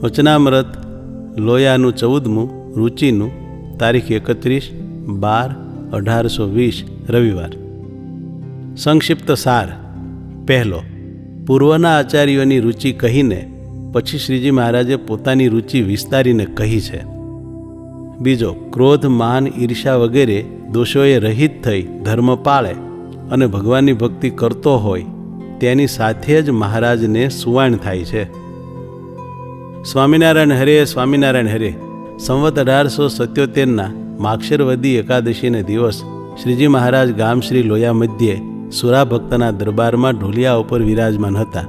વચનામૃત લોયાનું 14મું રુચિનું તારીખ 31/12/1820 રવિવાર. સંક્ષિપ્ત સાર. પહેલો, પૂર્વના આચાર્યોની રુચિ કહીને પછી શ્રીજી મહારાજે પોતાની રુચિ વિસ્તારીને કહી છે. બીજો, ક્રોધ, માન, ઈર્ષા વગેરે દોષોએ રહિત થઈ ધર્મ પાળે અને ભગવાનની ભક્તિ કરતો હોય તેની સાથે જ મહારાજને સુવાણ થાય છે. સ્વામિનારાયણ હરે, સ્વામિનારાયણ હરે. સંવત 1877ના માક્ષરવદી એકાદશીને દિવસ શ્રીજી મહારાજ ગામ શ્રી લોયા મધ્યે સુરા ભક્તના દરબારમાં ઢોલિયા ઉપર વિરાજમાન હતા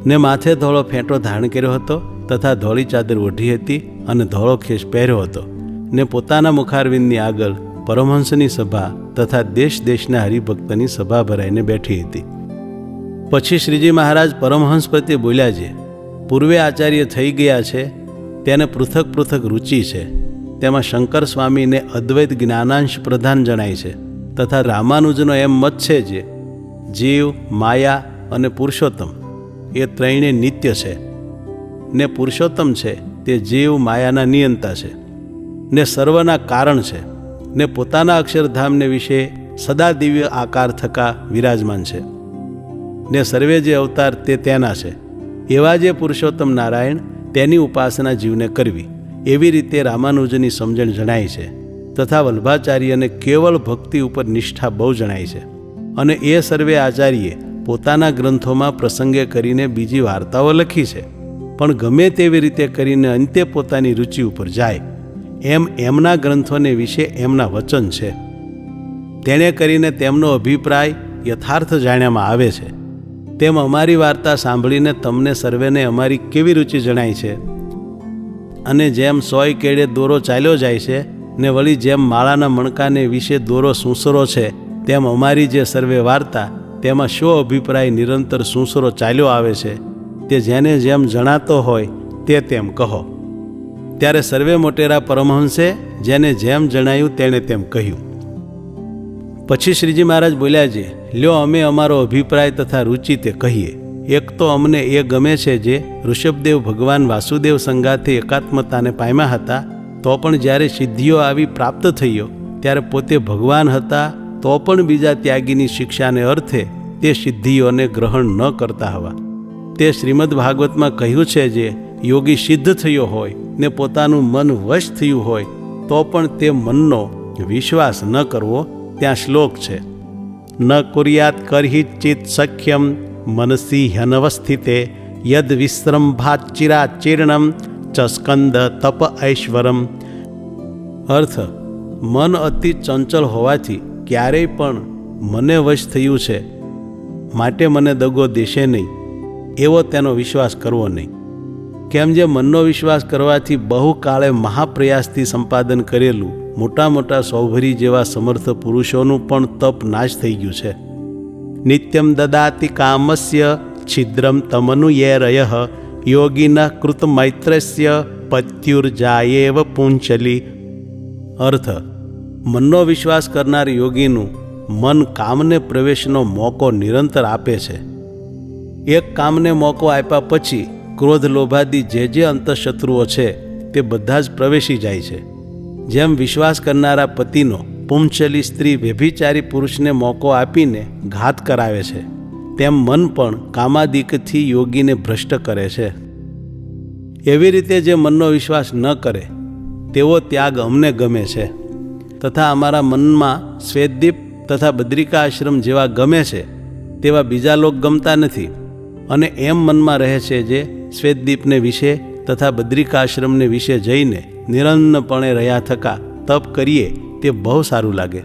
ને માથે ધોળો ફેંટો ધારણ કર્યો હતો તથા ધોળી ચાદર ઓઢી હતી અને ધોળો ખેસ પહેર્યો હતો ને પોતાના મુખારવિંદની આગળ પરમહંસની સભા તથા દેશ દેશના હરિભક્તની સભા ભરાઈને બેઠી હતી. પછી શ્રીજી મહારાજ પરમહંસ પ્રત્યે બોલ્યા છે, પૂર્વે આચાર્ય થઈ ગયા છે તેને પૃથક પૃથક રુચિ છે. તેમાં શંકર સ્વામીને અદ્વૈત જ્ઞાનાંશ પ્રધાન જણાય છે તથા રામાનુજનો એમ મત છે જે જીવ, માયા અને પુરુષોત્તમ એ ત્રણે નિત્ય છે ને પુરુષોત્તમ છે તે જીવ માયાના નિયંતા છે ને સર્વના કારણ છે ને પોતાના અક્ષરધામને વિશે સદા દિવ્ય આકાર થકા વિરાજમાન છે ને સર્વે જે અવતાર તે તેના છે. એવા જે પુરુષોત્તમ નારાયણ તેની ઉપાસના જીવને કરવી એવી રીતે રામાનુજની સમજણ જણાય છે તથા વલ્ભાચાર્યને કેવળ ભક્તિ ઉપર નિષ્ઠા બહુ જણાય છે. અને એ સર્વે આચાર્યે પોતાના ગ્રંથોમાં પ્રસંગે કરીને બીજી વાર્તાઓ લખી છે, પણ ગમે તેવી રીતે કરીને અંતે પોતાની રુચિ ઉપર જાય એમ એમના ગ્રંથોને વિશે એમના વચન છે. તેણે કરીને તેમનો અભિપ્રાય યથાર્થ જાણ્યામાં આવે છે. તેમ અમારી વાર્તા સાંભળીને તમને સર્વેને અમારી કેવી રુચિ જણાય છે. અને જેમ 100 કેડે દોરો ચાલ્યો જાય છે ને વળી જેમ માળાના મણકાને વિશે દોરો સૂંસરો છે તેમ અમારી જે સર્વે વાર્તા તેમાં શો અભિપ્રાય નિરંતર સૂંસરો ચાલ્યો આવે છે તે જેને જેમ જણાતો હોય તે તેમ કહો. ત્યારે સર્વે મોટેરા પરમહંસે જેને જેમ જણાયું તેણે તેમ કહ્યું. પછી શ્રીજી મહારાજ બોલ્યા છે, લ્યો અમે અમારો અભિપ્રાય તથા રુચિ તે કહીએ. એક તો અમને એ ગમે છે જે ઋષભદેવ ભગવાન વાસુદેવ સંગાથે એકાત્મતાને પામ્યા હતા તો પણ જ્યારે સિદ્ધિઓ આવી પ્રાપ્ત થયો ત્યારે પોતે ભગવાન હતા તો પણ બીજા ત્યાગીની શિક્ષાને અર્થે તે સિદ્ધિઓને ગ્રહણ ન કરતા હવા. તે શ્રીમદ ભાગવતમાં કહ્યું છે જે યોગી સિદ્ધ થયો હોય ને પોતાનું મન વશ થયું હોય તો પણ તે મનનો વિશ્વાસ ન કરવો. ત્યાં શ્લોક છે, ન કુર્યાત કરહિ ચિત સખ્યમ મનસી હ્યનવસ્થિતે યદ વિશ્રંભાત ચિરાચીર્ણમ ચ સ્કંદ તપ ઐશ્વરમ. અર્થ, મન અતિ ચંચળ હોવાથી ક્યારેય પણ મને વશ થયું છે માટે મને દગો દેશે નહીં એવો તેનો વિશ્વાસ કરવો નહીં. કેમ જે મનનો વિશ્વાસ કરવાથી બહુ કાળે મહાપ્રયાસથી સંપાદન કરેલું મોટા મોટા સૌભરી જેવા સમર્થ પુરુષોનું પણ તપ નાશ થઈ ગયું છે. નિત્યમ દદાતિ કામસ્ય છિદ્રમ તમનુયેરયઃ યોગિનઃ કૃત મૈત્રસ્ય પત્યુર્જાયેવ પુંચલી. અર્થ, મનનો વિશ્વાસ કરનાર યોગીનું મન કામને પ્રવેશનો મોકો નિરંતર આપે છે. એક કામને મોકો આપ્યા પછી ક્રોધ લોભાદી જે અંતઃશત્રુઓ છે તે બધા જ પ્રવેશી જાય છે. જેમ વિશ્વાસ કરનારા પતિનો પુંચલી સ્ત્રી વ્યભિચારી પુરુષને મોકો આપીને ઘાત કરાવે છે તેમ મન પણ કામાદિકથી યોગીને ભ્રષ્ટ કરે છે. એવી રીતે જે મનનો વિશ્વાસ ન કરે તેવો ત્યાગ અમને ગમે છે તથા અમારા મનમાં શ્વેતદીપ તથા બદ્રિકા આશ્રમ જેવા ગમે છે તેવા બીજા લોક ગમતા નથી. અને એમ મનમાં રહે છે જે શ્વેતદીપને વિશે તથા બદ્રિકા આશ્રમને વિશે જઈને નિરન્નપણે રહ્યા થકા તપ કરીએ તે બહુ સારું લાગે.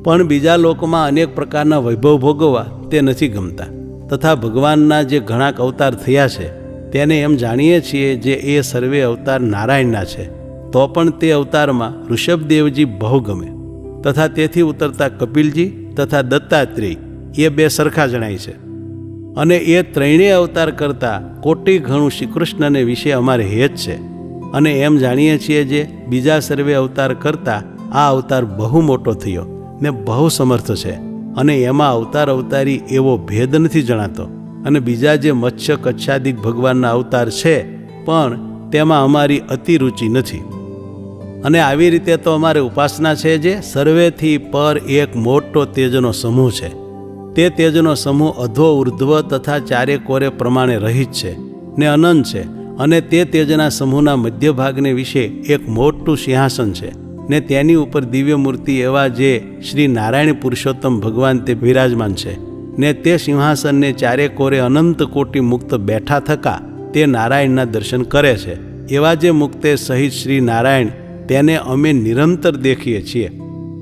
પણ બીજા લોકમાં અનેક પ્રકારના વૈભવ ભોગવવા તે નથી ગમતા. તથા ભગવાનના જે ઘણા અવતાર થયા છે તેને એમ જાણીએ છીએ જે એ સર્વે અવતાર નારાયણના છે તો પણ તે અવતારમાં ઋષભદેવજી બહુ ગમે તથા તેથી ઉતરતા કપિલજી તથા દત્તાત્રેય એ બે સરખા જણાય છે. અને એ ત્રણેય અવતાર કરતાં કોટી ઘણું શ્રીકૃષ્ણને વિશે અમારે હેત છે. અને એમ જાણીએ છીએ જે બીજા સર્વે અવતાર કરતાં આ અવતાર બહુ મોટો થયો ને બહુ સમર્થ છે અને એમાં અવતાર અવતારી એવો ભેદ નથી જણાતો. અને બીજા જે મત્સ્ય કચ્છાદિક ભગવાનના અવતાર છે પણ તેમાં અમારી અતિ રુચિ નથી. અને આવી રીતે તો અમારે ઉપાસના છે જે સર્વેથી પર એક મોટો તેજનો સમૂહ છે. તે તેજનો સમૂહ અધો ઉર્ધ્વ તથા ચારે કોરે પ્રમાણે રહિત છે ને અનંત છે. અને તે તેજના સમૂહના મધ્ય ભાગને વિશે એક મોટું સિંહાસન છે ને તેની ઉપર દિવ્ય મૂર્તિ એવા જે શ્રી નારાયણ પુરુષોત્તમ ભગવાન તે બિરાજમાન છે. ને તે સિંહાસનને ચારે કોરે અનંત કોટી મુક્ત બેઠા થકા તે નારાયણના દર્શન કરે છે. એવા જે મુક્તે સહિત શ્રી નારાયણ તેને અમે નિરંતર દેખીએ છીએ.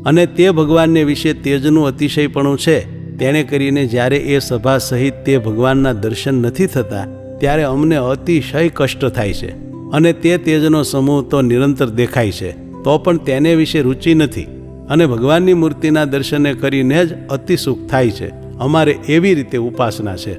અને તે ભગવાનને વિશે તેજનું અતિશયપણું છે. તેણે કરીને જ્યારે એ સભા સહિત તે ભગવાનના દર્શન નથી થતા ત્યારે અમને અતિશય કષ્ટ થાય છે. અને તે તેજનો સમૂહ તો નિરંતર દેખાય છે તો પણ તેને વિશે રુચિ નથી. અને ભગવાનની મૂર્તિના દર્શને કરીને જ અતિ સુખ થાય છે. અમારે એવી રીતે ઉપાસના છે.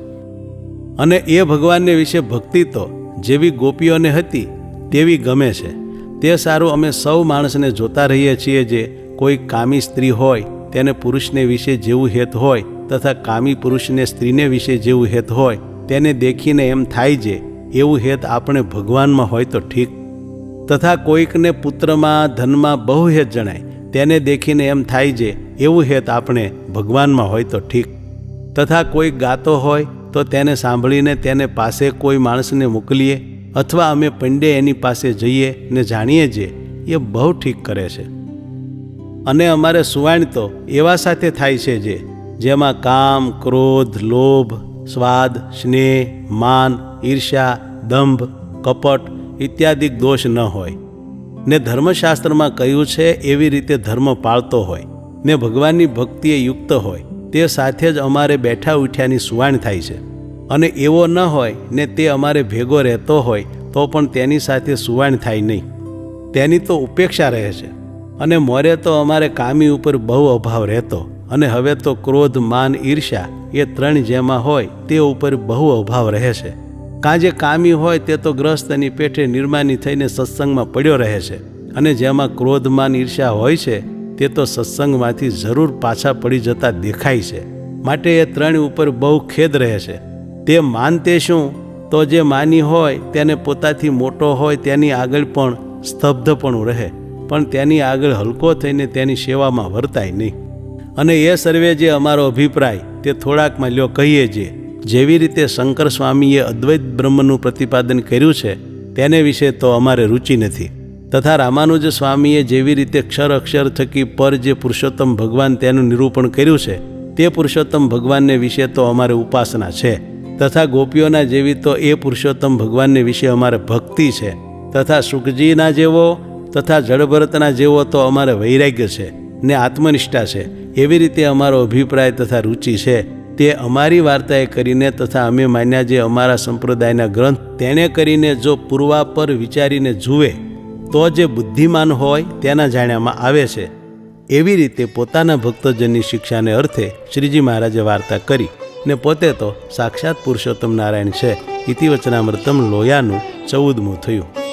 અને એ ભગવાનને વિશે ભક્તિ તો જેવી ગોપીઓને હતી તેવી ગમે છે. તે સારું અમે સૌ માણસને જોતા રહીએ છીએ જે કોઈ કામી સ્ત્રી હોય તેને પુરુષને વિશે જેવું હેત હોય તથા કામી પુરુષને સ્ત્રીને વિશે જેવું હેત હોય તેને દેખીને એમ થાય છે એવું હેત આપણે ભગવાનમાં હોય તો ઠીક. તથા કોઈકને પુત્રમાં ધનમાં બહુ હેત જણાય તેને દેખીને એમ થાય છે એવું હેત આપણે ભગવાનમાં હોય તો ઠીક. તથા કોઈ ગાતો હોય તો તેને સાંભળીને તેને પાસે કોઈ માણસને મોકલીએ અથવા અમે પંડે એની પાસે જઈએ ને જાણીએ જે એ બહુ ઠીક કરે છે. અને અમારે સુવાણ તો એવા સાથે થાય છે જે જેમાં કામ, ક્રોધ, લોભ, સ્વાદ, સ્નેહ, માન, ઈર્ષ્યા, દંભ, કપટ ઇત્યાદિ દોષ ન હોય. ને ધર્મશાસ્ત્રમાં કહ્યું છે એવી રીતે ધર્મ પાળતો હોય ને ભગવાનની ભક્તિએ યુક્ત હોય તે સાથે જ અમારે બેઠા ઉઠ્યાની સુવાણ થાય છે. અને એવો ન હોય ને તે અમારે ભેગો રહેતો હોય તો પણ તેની સાથે સુવાણ થાય નહીં. તેની તો ઉપેક્ષા રહે છે. અને મોરે તો અમારે કામી ઉપર બહુ અભાવ રહેતો અને હવે તો ક્રોધ, માન, ઈર્ષ્યા એ ત્રણ જેમાં હોય તે ઉપર બહુ અભાવ રહે છે. કાં જે કામી હોય તે તો ગ્રસ્તની પેઠે નિર્માની થઈને સત્સંગમાં પડ્યો રહે છે. અને જેમાં ક્રોધ, માન, ઈર્ષ્યા હોય છે તે તો સત્સંગમાંથી જરૂર પાછા પડી જતા દેખાય છે. માટે એ ત્રણ ઉપર બહુ ખેદ રહે છે. તે માનતે શું તો જે માની હોય તેને પોતાથી મોટો હોય તેની આગળ પણ સ્તબ્ધપણું રહે પણ તેની આગળ હલકો થઈને તેની સેવામાં વર્તાય નહીં. અને એ સર્વે જે અમારો અભિપ્રાય તે થોડાકમાં લ્યો કહીએ જે જેવી રીતે શંકર સ્વામીએ અદ્વૈત બ્રહ્મનું પ્રતિપાદન કર્યું છે તેને વિશે તો અમારે રુચિ નથી. તથા રામાનુજ સ્વામીએ જેવી રીતે ક્ષર અક્ષર થકી પર જે પુરુષોત્તમ ભગવાન તેનું નિરૂપણ કર્યું છે તે પુરુષોત્તમ ભગવાનને વિશે તો અમારે ઉપાસના છે. તથા ગોપીઓના જેવી તો એ પુરુષોત્તમ ભગવાનને વિશે અમારે ભક્તિ છે. તથા સુખજીના જેવો તથા જળભરતના જેવો તો અમારે વૈરાગ્ય છે ને આત્મનિષ્ઠા છે. એવી રીતે અમારો અભિપ્રાય તથા રુચિ છે તે અમારી વાર્તાએ કરીને તથા અમે માન્યા જે અમારા સંપ્રદાયના ગ્રંથ તેણે કરીને જો પૂર્વાપર વિચારીને જુએ તો જે બુદ્ધિમાન હોય તેના જાણ્યામાં આવે છે. એવી રીતે પોતાના ભક્તજનની શિક્ષાને અર્થે શ્રીજી મહારાજે વાર્તા કરી ને પોતે તો સાક્ષાત પુરુષોત્તમ નારાયણ છે. ઇતિ વચનામૃતમ લોયાનું 14મું થયું.